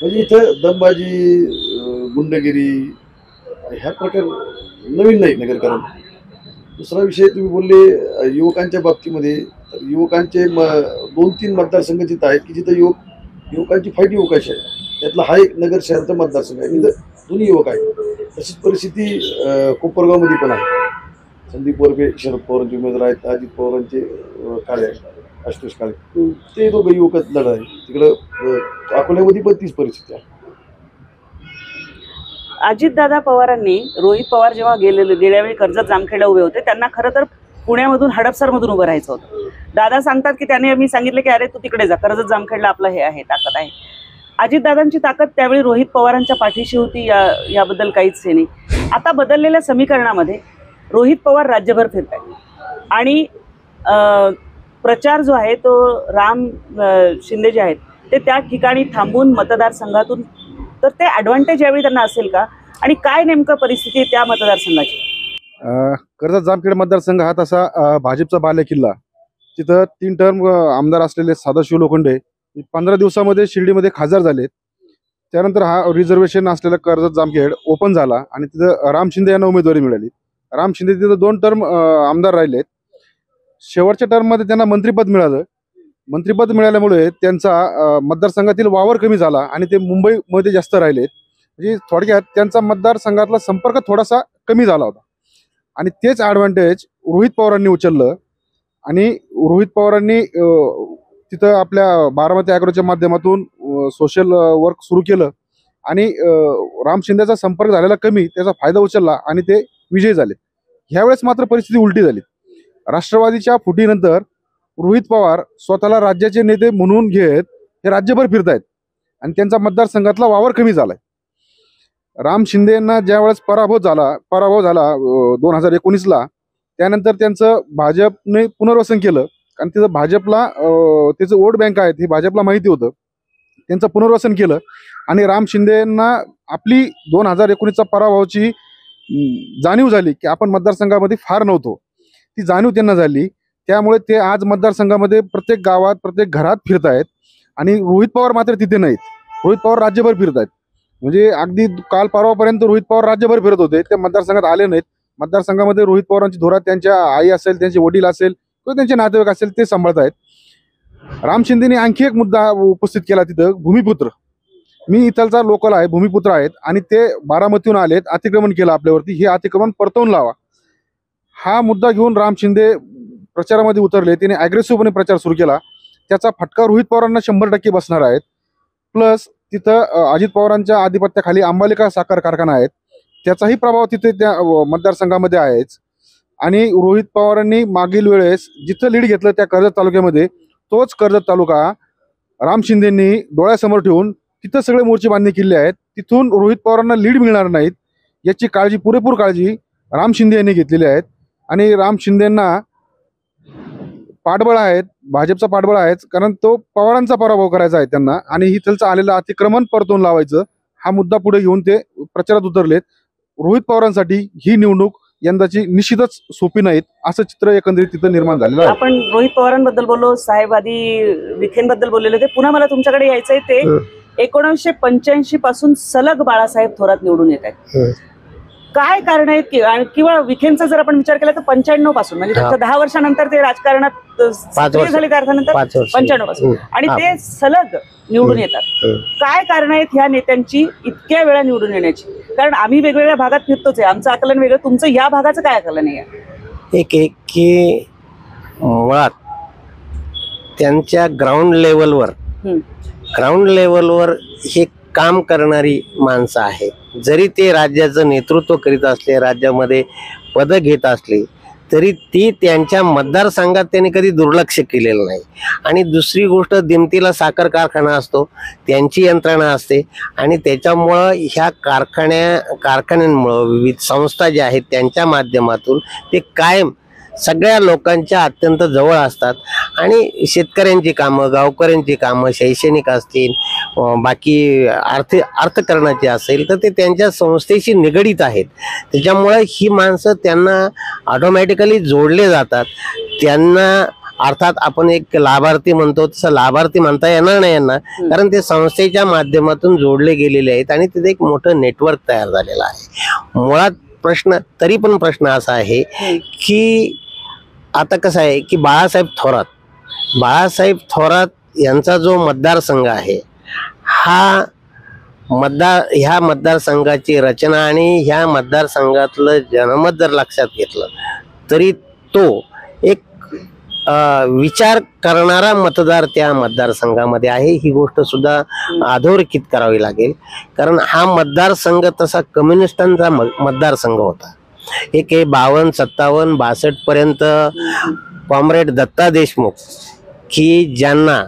[SPEAKER 5] म्हणजे इथं दमबाजी, गुंडगिरी ह्या प्रकार नवीन नाही नगरकरांना. दुसरा विषय तुम्ही बोलले युवकांच्या बाबतीमध्ये, तर युवकांचे 2-3 मतदारसंघ जिथं आहेत की जिथं युवकांची फाईट युवकांची आहे. त्यातला हा एक नगर शहराचा मतदारसंघ आहे तिथं दोन्ही युवक आहेत. तशीच परिस्थिती कोपरगावमध्ये पण आहे. संदीप वरबे शरद पवारांचे उमेदवार आहेत, अजित पवारांचे काळे आहेत, आशुतोष काळे, ते दोघं युवकच लढत आहे. तिकडं अकोल्यामध्ये पण तीच परिस्थिती आहे.
[SPEAKER 1] अजितदादा पवारांनी रोहित पवार जेव्हा गेल्या वेळी कर्जत जामखेडला उभे होते त्यांना खरं तर पुण्यामधून हडपसरमधून उभं राहायचं होतं. दादा सांगतात की त्याने मी सांगितलं की अरे तू तिकडे जा, कर्जत जामखेडला आपलं हे आहे, ताकद आहे. अजितदादांची ताकद त्यावेळी रोहित पवारांच्या पाठीशी होती, याबद्दल काहीच हे नाही. आता बदललेल्या समीकरणामध्ये रोहित पवार राज्यभर फिरत आहेत आणि प्रचार जो आहे तो राम शिंदे जे आहेत ते त्या ठिकाणी थांबून मतदारसंघातून, तर ते ॲडव्हान्टेज यावेळी त्यांना असेल का आणि काय नेमकं परिस्थिती आहे त्या मतदारसंघाची?
[SPEAKER 6] कर्जत जामखेड मतदारसंघ हा तसा भाजपचा बालेकिल्ला. तिथं 3 टर्म आमदार असलेले सदाशिव लोखंडे 15 दिवसामध्ये शिर्डीमध्ये खासदार झाले. त्यानंतर हा रिझर्वेशन असलेला कर्जत जामखेड ओपन झाला आणि तिथं राम शिंदे यांना उमेदवारी मिळाली. राम शिंदे तिथं 2 टर्म आमदार राहिलेत. शेवटच्या टर्ममध्ये त्यांना मंत्रिपद मिळालं. मंत्रिपद मिळाल्यामुळे त्यांचा मतदारसंघातील वावर कमी झाला आणि ते मुंबईमध्ये जास्त राहिलेत. म्हणजे थोडक्यात त्यांचा मतदारसंघातला संपर्क थोडासा कमी झाला होता आणि तेच ॲडव्हान्टेज रोहित पवारांनी उचललं आणि रोहित पवारांनी तिथं आपल्या बारामती ॲग्रोच्या माध्यमातून सोशल वर्क सुरू केलं आणि राम शिंदेचा संपर्क झालेला कमी, त्याचा फायदा उचलला आणि ते विजयी झाले. ह्यावेळेस मात्र परिस्थिती उलटी झाली. राष्ट्रवादीच्या फुटीनंतर रोहित पवार स्वतःला राज्याचे नेते म्हणून घेत हे राज्यभर फिरतायत आणि त्यांचा मतदारसंघातला वावर कमी झालाय. राम शिंदेंना ज्यावेळेस पराभव झाला 2019ला, त्यानंतर त्यांचं भाजपने पुनर्वसन केलं कारण तिथं भाजपला त्याचं वोट बँक आहेत हे भाजपला माहिती होतं. त्यांचं पुनर्वसन केलं आणि राम शिंदेंना आपली 2019चा पराभवाची जाणीव झाली की आपण मतदारसंघामध्ये फार नव्हतो, ती जाणीव त्यांना झाली. त्यामुळे ते आज मतदारसंघामध्ये प्रत्येक गावात प्रत्येक घरात फिरत आहेत आणि रोहित पवार मात्र तिथे नाहीत. रोहित पवार राज्यभर फिरत आहेत. म्हणजे अगदी काल परवापर्यंत रोहित पवार राज्यभर फिरत होते, ते मतदारसंघात आले नाहीत. मतदारसंघामध्ये रोहित पवारांची धोरात त्यांच्या आई असेल, त्यांचे वडील असेल किंवा त्यांचे नातेवाईक असेल ते सांभाळत आहेत. राम शिंदेने आणखी एक मुद्दा उपस्थित केला तिथं, भूमिपुत्र. मी इथलचा लोकल आहे, भूमिपुत्र आहेत आणि ते बारामतीहून आलेत, अतिक्रमण केलं आपल्यावरती, हे अतिक्रमण परतवून लावा हा मुद्दा घेऊन राम शिंदे प्रचारामध्ये उतरले. त्याने ॲग्रेसिव्हपणे प्रचार सुरू केला. त्याचा फटका रोहित पवारांना 100% बसणार आहेत. प्लस तिथं अजित पवारांच्या आधिपत्याखाली अंबालिका साखर कारखाना आहेत, त्याचाही प्रभाव तिथे त्या मतदारसंघामध्ये आहेच. आणि रोहित पवारांनी मागील वेळेस जिथं लीड घेतलं त्या कर्जत तालुक्यामध्ये, तोच कर्जत तालुका राम शिंदेंनी डोळ्यासमोर ठेवून तिथं सगळे मोर्चे बांधणी केले आहेत. तिथून रोहित पवारांना लीड मिळणार नाहीत याची पुरेपूर काळजी राम शिंदे यांनी घेतलेली आहेत. आणि राम शिंदेंना पाठबळ आहेत, भाजपचा पाठबळ आहेच, कारण तो पवारांचा पराभव करायचा आहे त्यांना आणि इथलचं आलेलं अतिक्रमण परतवून लावायचं हा मुद्दा पुढे घेऊन ते प्रचारात उतरलेत. रोहित पवारांसाठी ही निवडणूक यंदाची निश्चितच सोपी नाहीत असं चित्र एकंदरीत तिथं निर्माण झालेलं आहे.
[SPEAKER 1] आपण रोहित पवारांबद्दल बोललो, साहेब आधी विखेंबद्दल बोललेले ते. पुन्हा मला तुमच्याकडे यायचंय, ते 1985 पासून सलग बाळासाहेब थोरात निवडून येत आहेत. काय कारण आहेत किंवा विखेंचा जर आपण विचार केला तर 95 पासून, म्हणजे त्यांच्या 10 वर्षानंतर ते राजकारणात सक्रिय झाले त्या अर्थानंतर 95 पासून आणि ते सलग निवडून येतात. काय कारण आहेत ह्या नेत्यांची इतक्या वेळा निवडून येण्याची? कारण आम्ही वेगवेगळ्या भागात फिरतोच आहे, आमचं आकलन वेगळं, तुमचं या भागाचं काय आकलन आहे?
[SPEAKER 2] एक की मुळात त्यांच्या ग्राउंड लेवलवर हे काम करणारी माणसं आहेत. जरी ते राज्याचं नेतृत्व करीत असले, राज्यामध्ये पदं घेत असले, तरी ती त्यांच्या मतदारसंघात त्यांनी कधी दुर्लक्ष केलेलं नाही. आणि दुसरी गोष्ट, दिमतीला साखर कारखाना असतो, त्यांची यंत्रणा असते आणि त्याच्यामुळं ह्या कारखान्यांमुळं विविध संस्था ज्या आहेत त्यांच्या माध्यमातून ते कायम सगळ्या लोकांच्या अत्यंत जवळ असतात. आणि शेतकऱ्यांची कामं, गावकऱ्यांची कामं, शैक्षणिक असतील, बाकी अर्थकारणाची असेल, तर ते त्यांच्या संस्थेशी निगडीत आहेत. त्याच्यामुळे ही माणसं त्यांना ऑटोमॅटिकली जोडले जातात. त्यांना अर्थात आपण एक लाभार्थी म्हणतो तसं लाभार्थी म्हणता येणार नाही यांना, कारण ते संस्थेच्या माध्यमातून जोडले गेलेले आहेत आणि तिथे एक मोठं नेटवर्क तयार झालेलं आहे. मुळात तरी पण प्रश्न असा आहे की आता कसं आहे की बाळासाहेब थोरात यांचा जो मतदारसंघ आहे ह्या मतदारसंघाची रचना आणि ह्या मतदारसंघातलं जनमत जर लक्षात घेतलं तरी तो एक विचार करणारा मतदार त्या मतदारसंघामध्ये आहे. ही गोष्ट सुद्धा अधोरेखित करावी लागेल, कारण हा मतदारसंघ तसा कम्युनिस्टांचा मतदारसंघ होता. एक 52, 57, 62 पर्यंत कॉम्रेड दत्ता देशमुख की ज्यांना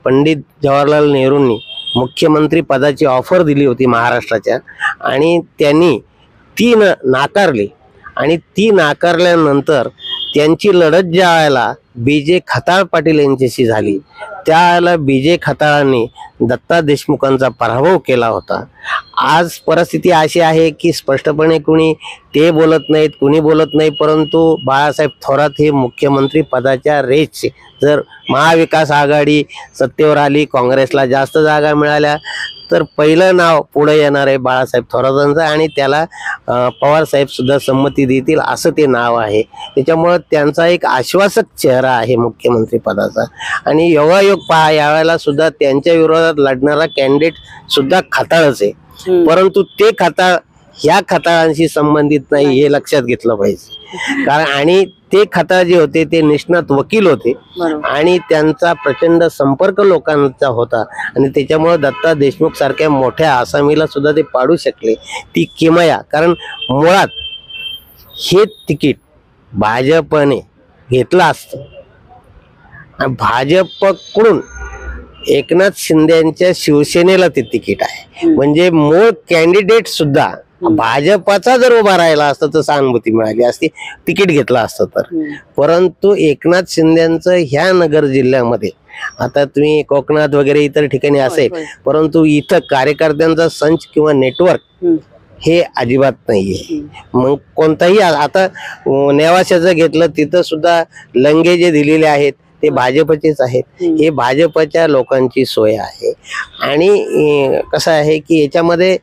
[SPEAKER 2] पंडित जवाहरलाल नेहरूंनी मुख्यमंत्री पदाची ऑफर दिली होती महाराष्ट्राच्या, आणि त्यांनी ती नाकारली, आणि ती नाकारल्यानंतर त्यांची लढत ज्या वेळेला BJ खताळ पाटील यांच्याशी झाली, त्यावेळेला BJ खताळांनी दत्ता देशमुखांचा पराभव केला होता. आज परिस्थिती अशी आहे की स्पष्टपणे कुणी ते बोलत नाहीत, कुणी बोलत नाही, परंतु बाळासाहेब थोरात हे मुख्यमंत्री पदाच्या रेसचे, जर महाविकास आघाडी सत्तेवर आली, काँग्रेसला जास्त जागा मिळाल्या, तर पहिलं नाव पुढे येणार आहे बाळासाहेब थोरातांचं, आणि त्याला पवार साहेब सुद्धा संमती देतील असं ते नाव आहे. त्याच्यामुळं त्यांचा एक आश्वासक चेहरा आहे मुख्यमंत्री पदाचा. आणि योगायोग पहा, यावेळेला सुद्धा त्यांच्या विरोधात लढणारा कॅन्डिडेट सुद्धा खताळच आहे, परंतु ते खताळ ह्या खताळांशी संबंधित नाही हे लक्षात घेतलं पाहिजे. कारण आणि ते खताळ जे होते ते निष्णात वकील होते, आणि त्यांचा प्रचंड संपर्क लोकांचा होता, आणि त्याच्यामुळे दत्ता देशमुख सारख्या मोठ्या आसामीला सुद्धा ते पाडू शकले. ती किमया, कारण मुळात हे तिकीट भाजपने घेतलं असतं, भाजपकडून एकनाथ शिंदेच्या शिवसेनेला ते तिकीट आहे, म्हणजे मूळ कॅन्डिडेट सुद्धा भाजपाचा जर उभा राहिला असता तर सहानुभूती मिळाली असती, तिकीट घेतलं असतं तर. परंतु एकनाथ शिंदेचं ह्या नगर जिल्ह्यामध्ये, आता तुम्ही कोकणात वगैरे इतर ठिकाणी असेल, परंतु इथं कार्यकर्त्यांचा संच किंवा नेटवर्क हे अजिबात नाहीये. मग कोणताही, आता नेवाशाचं घेतलं तिथं सुद्धा लंगे जे दिलेले आहेत ते भाजपचेच आहेत. हे भाजपच्या लोकांची सोय आहे. आणि कसं आहे की याच्यामध्ये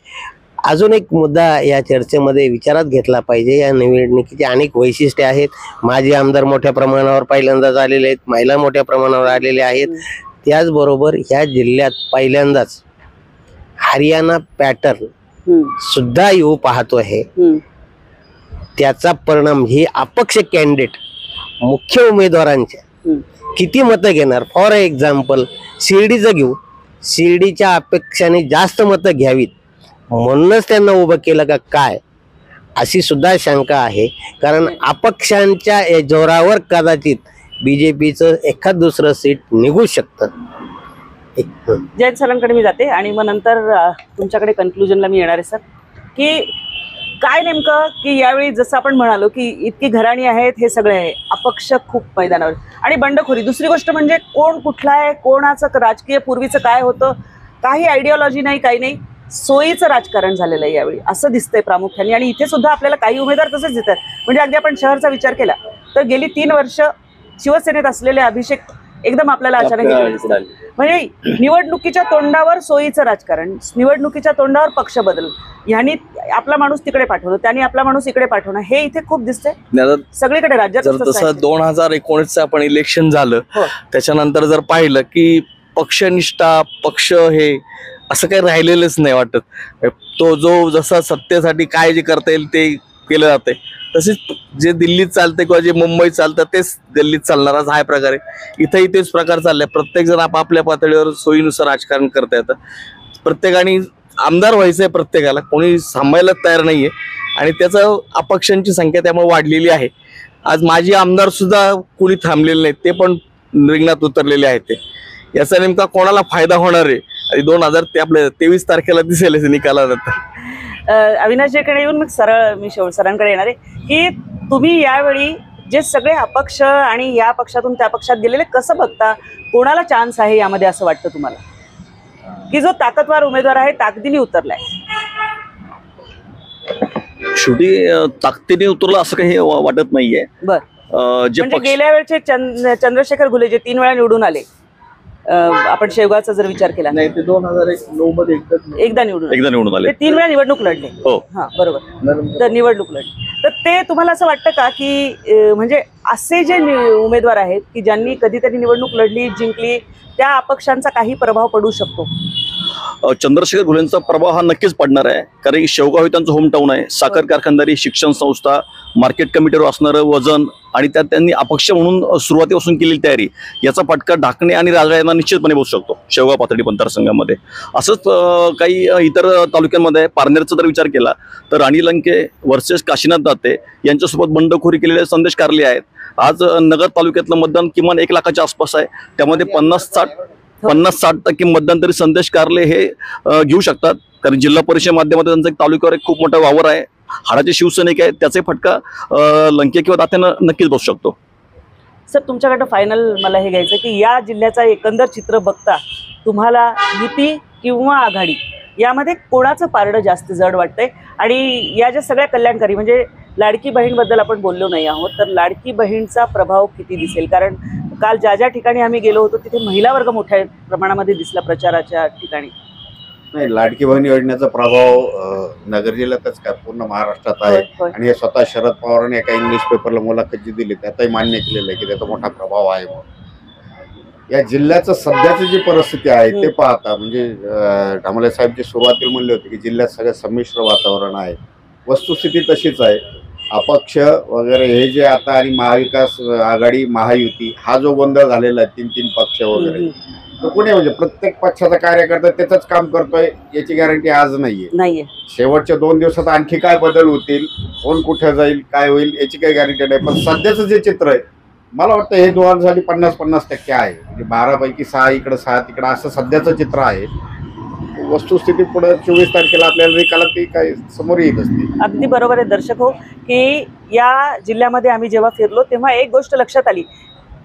[SPEAKER 2] अजून एक मुद्दा या चर्चेमध्ये विचारात घेतला पाहिजे. या निवडणुकीची अनेक वैशिष्ट्ये आहेत. माजी आमदार मोठ्या प्रमाणावर पहिल्यांदाच आलेले आहेत, महिला मोठ्या प्रमाणावर आलेल्या आहेत. त्याचबरोबर ह्या जिल्ह्यात पहिल्यांदाच हरियाणा पॅटर्न सुद्धा येऊ पाहतो आहे. त्याचा परिणाम हे अपक्ष कॅन्डिडेट मुख्य उमेदवारांच्या किती मतं घेणार. फॉर एक्झाम्पल शिर्डीचं घेऊ, शिर्डीच्या अपेक्षाने जास्त मतं घ्यावीत म्हणूनच त्यांना उभं केलं का काय, अशी सुद्धा शंका आहे. कारण अपक्षांच्या जोरावर कदाचित BJPचं एखाद दुसरं सीट निघू शकतं.
[SPEAKER 1] जयंत सरांकडे मी जाते आणि मग नंतर तुमच्याकडे कन्क्लुजनला मी येणार आहे सर, की काय नेमकं की यावेळी जसं आपण म्हणालो की इतकी घराणी आहेत, हे सगळे आहे अपक्ष खूप मैदानावर, आणि बंडखोरी. दुसरी गोष्ट म्हणजे कोण कुठला आहे, कोणाचं राजकीय पूर्वीचं काय होतं, काही आयडिओलॉजी नाही, काही नाही, सोयीचं राजकारण झालेलं आहे यावेळी असं दिसतंय प्रामुख्याने. आणि इथे सुद्धा आपल्याला काही उमेदवार तसेच दिसतात. म्हणजे अगदी आपण शहरचा विचार केला तर गेली 3 वर्ष शिवसेनेत असलेले अभिषेक एकदम आपल्याला अचानक, म्हणजे निवडणुकीच्या तोंडावर सोयीचं राजकारण, निवडणुकीच्या तोंडावर पक्ष बदल, ह्यांनी आपला माणूस तिकडे पाठवणं, त्यांनी आपला माणूस इकडे पाठवणं, हे इथे खूप दिसतंय सगळीकडे राज्यात.
[SPEAKER 4] तसं 2019चं आपण इलेक्शन झालं त्याच्यानंतर जर पाहिलं की पक्षनिष्ठा, पक्ष हे असं काही राहिलेलंच नाही वाटत. तो जो जसा सत्तेसाठी काय जे करता येईल ते केलं जाते, तसेच जे दिल्लीत चालते किंवा जे मुंबईत चालतं तेच दिल्लीत चालणारच हा प्रकार आहे. इथंही तेच प्रकार चाललाय. प्रत्येक जण आपापल्या पातळीवर सोयीनुसार राजकारण करता येतं. प्रत्येकाने आमदार व्हायचंय, प्रत्येकाला कोणी सांभाळायला तयार नाहीये, आणि त्याचं अपक्षांची संख्या त्यामुळे वाढलेली आहे. आज माजी आमदार सुद्धा कुणी थांबलेले नाहीत, ते पण रिंगणात उतरलेले आहेत. ते याचा नेमका कोणाला फायदा होणार आहे आणि 2023 तारखेला दिसेल निकालानंतर.
[SPEAKER 1] अविनाशजीकडे येऊन मग मी सरांकडे येणार आहे की तुम्ही यावेळी जे सगळे अपक्ष आणि या पक्षातून त्या पक्षात गेलेले कसं बघता, कोणाला चान्स आहे यामध्ये असं वाटतं तुम्हाला, की जो ताकदवार उमेदवार आहे ताकदीने उतरलाय?
[SPEAKER 7] शेवटी ताकदीने उतरला असं काही वाटत नाहीये.
[SPEAKER 1] जे गेल्या वेळचे चंद्रशेखर घुले जे 3 वेळा निवडून आले, आपण शेवगावचा जर विचार केला नाही ते 2009 मध्ये एकदा निवडून आले, ते 3 वेळा निवडणूक लढले. हा बरोबर, तर निवडणूक लढली. तर ते तुम्हाला असं वाटतं का की म्हणजे असे जे उमेदवार आहेत की ज्यांनी कधीतरी निवडणूक लढली, जिंकली, त्या अपक्षांचा काही प्रभाव पडू शकतो?
[SPEAKER 7] चंद्रशेखर घुलेंचा प्रभाव हा नक्कीच पडणार आहे, कारण शेवगाव हे त्यांचं होमटाऊन आहे. साखर कारखानदारी, शिक्षण संस्था, मार्केट कमिटीवर असणारं वजन आणि त्यात त्यांनी अपक्ष म्हणून सुरुवातीपासून केलेली तयारी, याचा फटका ढाकणे आणि राजा यांना निश्चितपणे बसू शकतो शेवगाव पाथर्डी मतदारसंघामध्ये. असंच काही इतर तालुक्यांमध्ये पारनेरचा जर विचार केला तर राणी लंके वर्सेस काशीनाथ दाते यांच्यासोबत बंडखोरी केलेले संदेश कारले आहेत. आज नगर तालुक्यातलं मतदान किमान 1 लाखाच्या आसपास आहे. त्यामध्ये 50-60% मतदान तरी संदेश कारले हे घेऊ शकतात, कारण जिल्हा परिषद माध्यमातून त्यांचा एक तालुक्यावर एक खूप मोठा वावर आहे. हाडाचे शिवसैनिक आहेत, त्याचे फटका लंके किंवा दात्यांना नक्कीच बसू शकतो.
[SPEAKER 1] सर, तुमच्याकडं फायनल मला हे घ्यायचं की या जिल्ह्याचा एकंदर चित्र बघता तुम्हाला युती किंवा आघाडी यामध्ये कोणाचं पारडं जास्त जड वाटतंय? आणि या ज्या सगळ्या कल्याणकारी म्हणजे लाडकी बहीणबद्दल आपण बोललो नाही आहोत, तर लाडकी बहीणचा प्रभाव किती दिसेल? कारण काल ज्या ठिकाणी आम्ही गेलो होतो तिथे महिला वर्ग मोठ्या प्रमाणामध्ये दिसला प्रचाराच्या ठिकाणी.
[SPEAKER 3] नाही, लाडकी बहीण योजनेचा प्रभाव नगर जिल्ह्यातच काय पूर्ण महाराष्ट्रात आहे. आणि हे स्वतः शरद पवारांनी एका इंग्लिश पेपरला मुलाखत जी दिली त्यातही मान्य केलेलं आहे की त्याचा मोठा प्रभाव आहे. या जिल्ह्याचं सध्याची जी परिस्थिती आहे ते पाहता म्हणजे ढामले साहेब जे सुरुवातीला म्हणले होते की जिल्ह्यात सगळं संमिश्र वातावरण आहे, वस्तुस्थिती तशीच आहे. अपक्ष वगैरे हे जे आता आणि महाविकास आघाडी महायुती हा जो गोंधळ झालेला आहे, 3 पक्ष वगैरे, तर कुणी म्हणजे प्रत्येक पक्षाचा कार्यकर्ता त्याचंच काम करतोय याची गॅरंटी आज नाहीये. शेवटच्या 2 दिवसात आणखी काय बदल होतील, कोण कुठे जाईल, काय होईल याची काही गॅरंटी नाही. पण सध्याचं जे चित्र आहे मला वाटतं हे दोघांसाठी 50-50% आहे. म्हणजे 12 पैकी 6 इकडं 6 तिकडं असं सध्याचं चित्र आहे. वस्तुस्थिती पुढे 24 तारखेला आपल्याला निकालात ती काय समोर येत असते.
[SPEAKER 1] अगदी बरोबर आहे दर्शक हो, की या जिल्ह्यामध्ये आम्ही जेव्हा फिरलो तेव्हा एक गोष्ट लक्षात आली,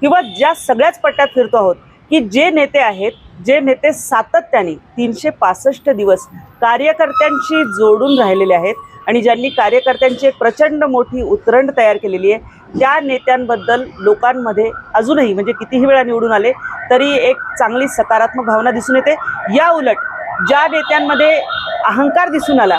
[SPEAKER 1] किंवा ज्या सगळ्याच पट्ट्यात फिरतो आहोत, की जे नेते आहेत, जे नेते सातत्याने 365 दिवस कार्यकर्त्यांशी जोडून राहिलेले आहेत आणि ज्यांनी कार्यकर्त्यांची एक प्रचंड मोठी उतरंड तयार केलेली आहे, त्या नेत्यांबद्दल लोकांमध्ये अजूनही म्हणजे कितीही वेळा निवडून आले तरी एक चांगली सकारात्मक भावना दिसून येते. या उलट ज्या नेत्यांमध्ये अहंकार दिसून आला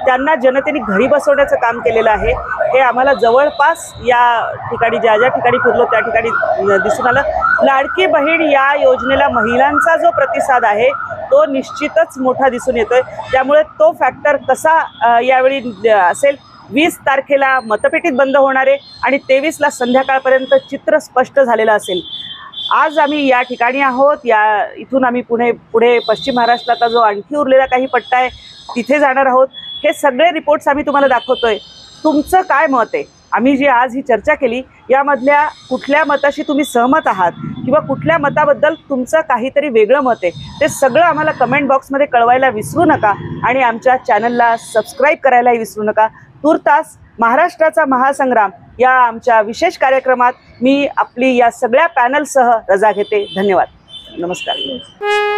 [SPEAKER 1] त्यांना जनतेने घरी बसवण्याचं काम केलेलं आहे. हे आम्हाला जवळपास या ठिकाणी ज्या ठिकाणी फिरलो त्या ठिकाणी दिसून आलं. लाडकी बहीण या योजनेला महिलांचा जो प्रतिसाद आहे तो निश्चितच मोठा दिसून येतोय. त्यामुळे तो फॅक्टर कसा यावेळी असेल, 20 तारखेला मतपेटीत बंद होणारे आणि 23ला संध्याकाळपर्यंत चित्र स्पष्ट झालेलं असेल. आज आम्ही या ठिकाणी आहोत. इथून आम्ही पुढे पश्चिम महाराष्ट्राचा जो आणखी उरलेला काही पट्टा आहे तिथे जाणार आहोत. हे सगळे रिपोर्ट्स आम्ही तुम्हाला दाखवतोय. तुमचं काय मत आहे? आम्ही जी आज ही चर्चा केली यामधल्या कुठल्या मताशी तुम्ही सहमत आहात किंवा कुठल्या मताबद्दल तुमचं काहीतरी वेगळं मत आहे ते सगळं आम्हाला कमेंट बॉक्समध्ये कळवायला विसरू नका आणि आमच्या चॅनलला सबस्क्राईब करायलाही विसरू नका. तूर्तास महाराष्ट्राचा महासंग्राम या आमच्या विशेष कार्यक्रमात मी आपली या सगळ्या पॅनलसह रजा घेते. धन्यवाद. नमस्कार.